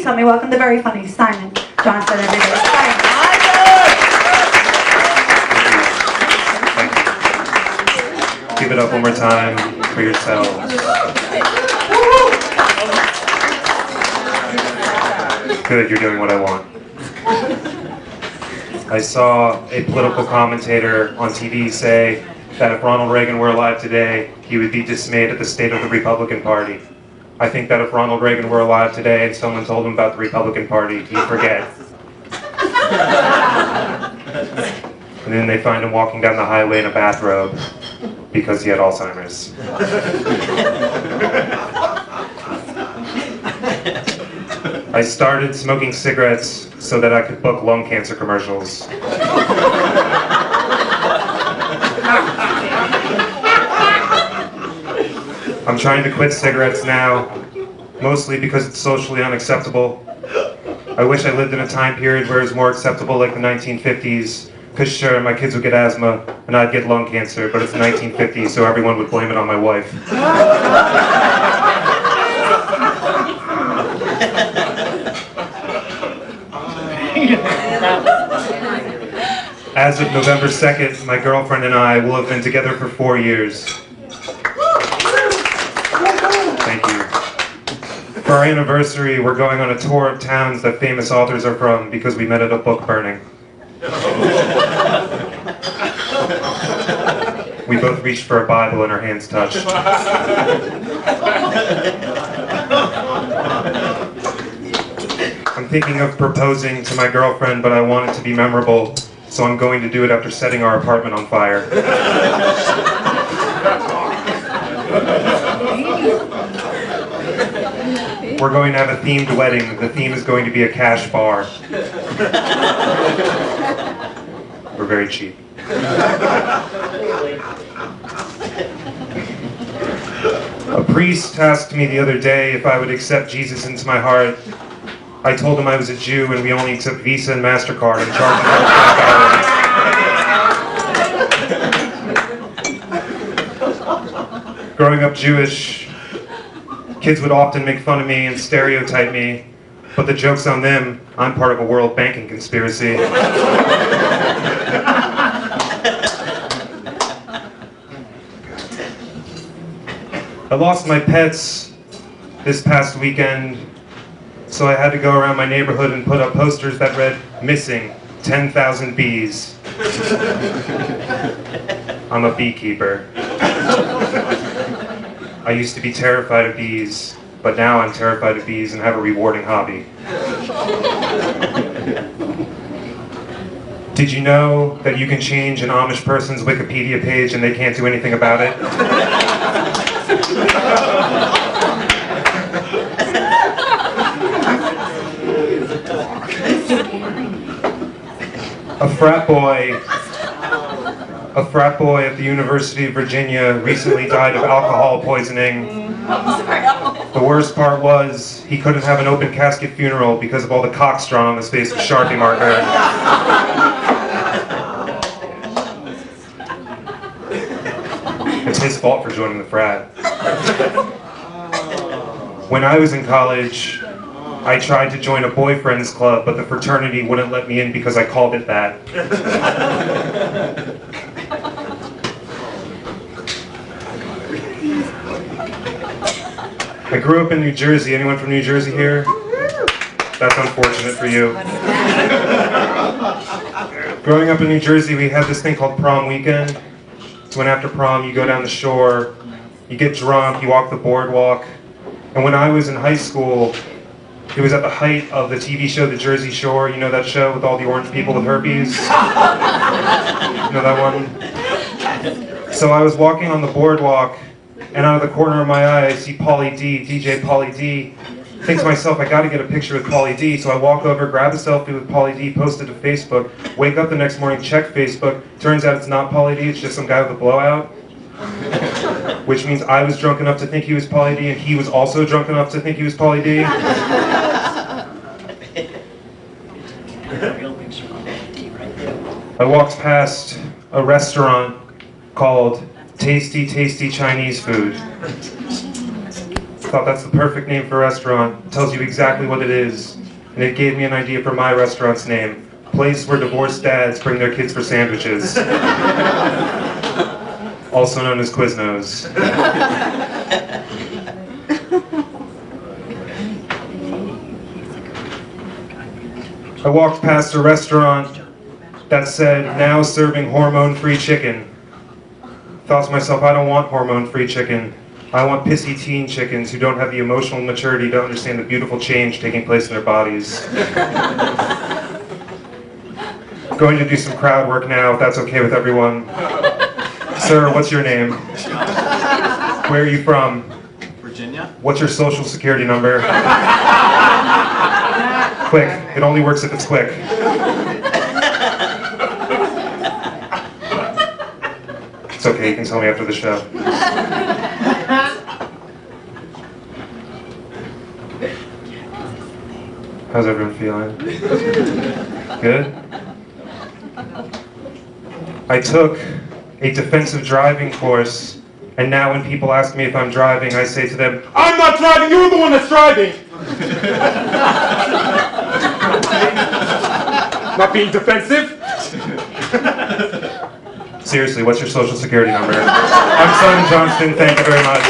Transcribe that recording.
please help me welcome the very funny Simon Johnston, everybody. Give it up one more time for yourselves. Good, you're doing what I want. I saw a political commentator on TV say that if Ronald Reagan were alive today, he would be dismayed at the state of the Republican Party. I think that if Ronald Reagan were alive today and someone told him about the Republican Party, he'd forget. And then they find him walking down the highway in a bathrobe because he had Alzheimer's. I started smoking cigarettes so that I could book lung cancer commercials. I'm trying to quit cigarettes now, mostly because it's socially unacceptable. I wish I lived in a time period where it was more acceptable, like the 1950s, because sure, my kids would get asthma and I'd get lung cancer, but it's the 1950s, so everyone would blame it on my wife. As of November 2nd, my girlfriend and I will have been together for 4 years. Thank you. For our anniversary, we're going on a tour of towns that famous authors are from because we met at a book burning. We both reached for a Bible and our hands touched. I'm thinking of proposing to my girlfriend, but I want it to be memorable, so I'm going to do it after setting our apartment on fire. We're going to have a themed wedding. The theme is going to be a cash bar. We're very cheap. A priest asked me the other day if I would accept Jesus into my heart. I told him I was a Jew and we only accept Visa and MasterCard and charged $5. Growing up Jewish, kids would often make fun of me and stereotype me, but the joke's on them. I'm part of a world banking conspiracy. I lost my pets this past weekend, so I had to go around my neighborhood and put up posters that read, "Missing 10,000 bees." I'm a beekeeper. I used to be terrified of bees, but now I'm terrified of bees and have a rewarding hobby. Did you know that you can change an Amish person's Wikipedia page and they can't do anything about it? A frat boy at the University of Virginia recently died of alcohol poisoning. The worst part was he couldn't have an open casket funeral because of all the cocks drawn on his face with Sharpie marker. It's his fault for joining the frat. When I was in college, I tried to join a boyfriend's club, but the fraternity wouldn't let me in because I called it that. I grew up in New Jersey. Anyone from New Jersey here? That's unfortunate for you. Growing up in New Jersey, we had this thing called prom weekend. So when after prom, you go down the shore, you get drunk, you walk the boardwalk. And when I was in high school, it was at the height of the TV show The Jersey Shore. You know that show with all the orange people with herpes? You know that one? So I was walking on the boardwalk, and out of the corner of my eye, I see Pauly D, DJ Pauly D. I think to myself, I gotta get a picture with Pauly D. So I walk over, grab a selfie with Pauly D, post it to Facebook, wake up the next morning, check Facebook. Turns out it's not Pauly D, it's just some guy with a blowout. Which means I was drunk enough to think he was Pauly D, and he was also drunk enough to think he was Pauly D. I walked past a restaurant called Tasty Tasty Chinese Food. thought that's the perfect name for a restaurant. It tells you exactly what it is. And it gave me an idea for my restaurant's name. Place where divorced dads bring their kids for sandwiches. Also known as Quiznos. I walked past a restaurant that said, now serving hormone-free chicken. Thought to myself, I don't want hormone-free chicken. I want pissy teen chickens who don't have the emotional maturity to understand the beautiful change taking place in their bodies. Going to do some crowd work now, if that's okay with everyone. Sir, what's your name? Where are you from? Virginia. What's your social security number? Quick. It only works if it's quick. It's okay, you can tell me after the show. How's everyone feeling? Good? I took a defensive driving course, and now when people ask me if I'm driving, I say to them, I'm not driving, you're the one that's driving! Not being defensive? Seriously, what's your social security number? I'm Simon Johnston, thank you very much.